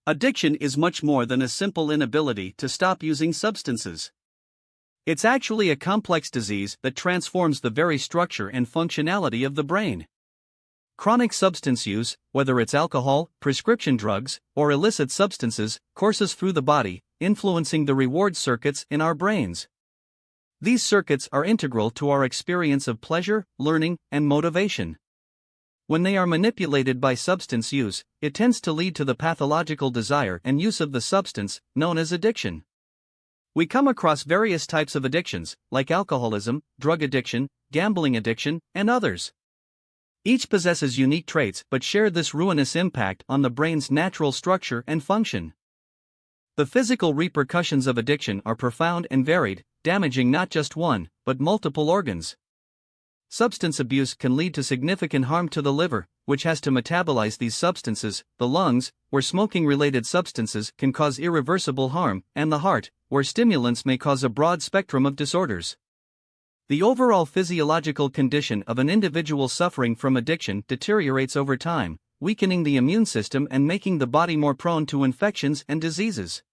Addiction is much more than a simple inability to stop using substances. It's actually a complex disease that transforms the very structure and functionality of the brain. Chronic substance use, whether it's alcohol, prescription drugs, or illicit substances, courses through the body, influencing the reward circuits in our brains. These circuits are integral to our experience of pleasure, learning, and motivation. When they are manipulated by substance use, it tends to lead to the pathological desire and use of the substance, known as addiction. We come across various types of addictions, like alcoholism, drug addiction, gambling addiction, and others. Each possesses unique traits but share this ruinous impact on the brain's natural structure and function. The physical repercussions of addiction are profound and varied, damaging not just one, but multiple organs. Substance abuse can lead to significant harm to the liver, which has to metabolize these substances, the lungs, where smoking-related substances can cause irreversible harm, and the heart, where stimulants may cause a broad spectrum of disorders. The overall physiological condition of an individual suffering from addiction deteriorates over time, weakening the immune system and making the body more prone to infections and diseases.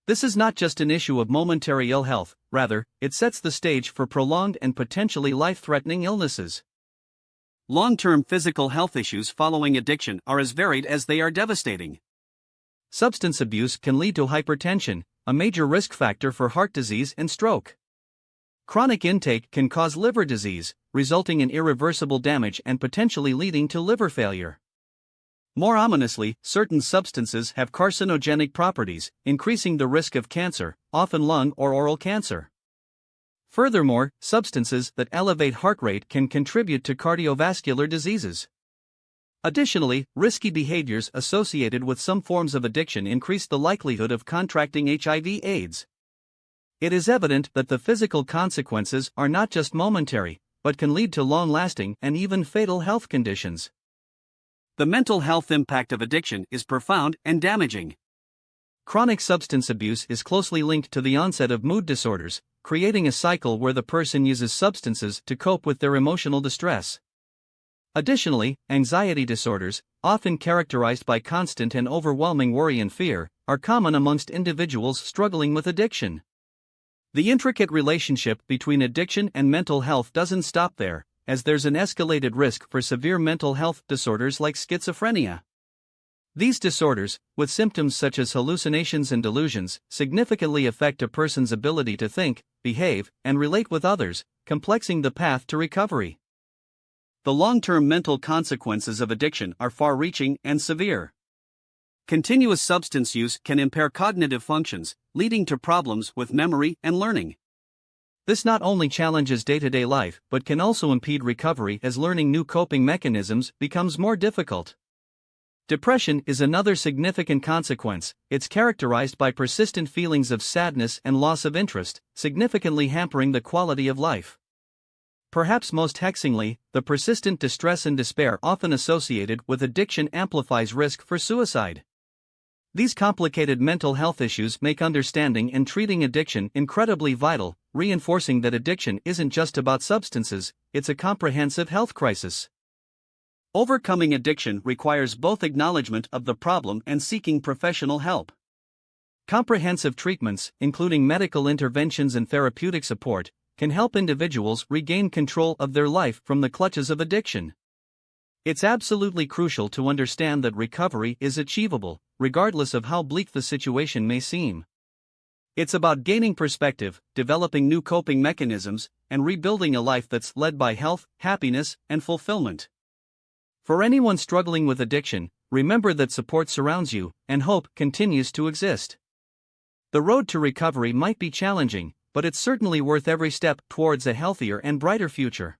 This is not just an issue of momentary ill health, rather, it sets the stage for prolonged and potentially life-threatening illnesses. Long-term physical health issues following addiction are as varied as they are devastating. Substance abuse can lead to hypertension, a major risk factor for heart disease and stroke. Chronic intake can cause liver disease, resulting in irreversible damage and potentially leading to liver failure. More ominously, certain substances have carcinogenic properties, increasing the risk of cancer, often lung or oral cancer. Furthermore, substances that elevate heart rate can contribute to cardiovascular diseases. Additionally, risky behaviors associated with some forms of addiction increase the likelihood of contracting HIV/AIDS. It is evident that the physical consequences are not just momentary, but can lead to long-lasting and even fatal health conditions. The mental health impact of addiction is profound and damaging. Chronic substance abuse is closely linked to the onset of mood disorders, creating a cycle where the person uses substances to cope with their emotional distress. Additionally, anxiety disorders, often characterized by constant and overwhelming worry and fear, are common amongst individuals struggling with addiction. The intricate relationship between addiction and mental health doesn't stop there, as there's an escalated risk for severe mental health disorders like schizophrenia. These disorders, with symptoms such as hallucinations and delusions, significantly affect a person's ability to think, behave, and relate with others, complexing the path to recovery. The long-term mental consequences of addiction are far-reaching and severe. Continuous substance use can impair cognitive functions, leading to problems with memory and learning. This not only challenges day-to-day life but can also impede recovery as learning new coping mechanisms becomes more difficult. Depression is another significant consequence. It's characterized by persistent feelings of sadness and loss of interest, significantly hampering the quality of life. Perhaps most hexingly, the persistent distress and despair often associated with addiction amplifies risk for suicide. These complicated mental health issues make understanding and treating addiction incredibly vital, reinforcing that addiction isn't just about substances, it's a comprehensive health crisis. Overcoming addiction requires both acknowledgement of the problem and seeking professional help. Comprehensive treatments, including medical interventions and therapeutic support, can help individuals regain control of their life from the clutches of addiction. It's absolutely crucial to understand that recovery is achievable, regardless of how bleak the situation may seem. It's about gaining perspective, developing new coping mechanisms, and rebuilding a life that's led by health, happiness, and fulfillment. For anyone struggling with addiction, remember that support surrounds you, and hope continues to exist. The road to recovery might be challenging, but it's certainly worth every step towards a healthier and brighter future.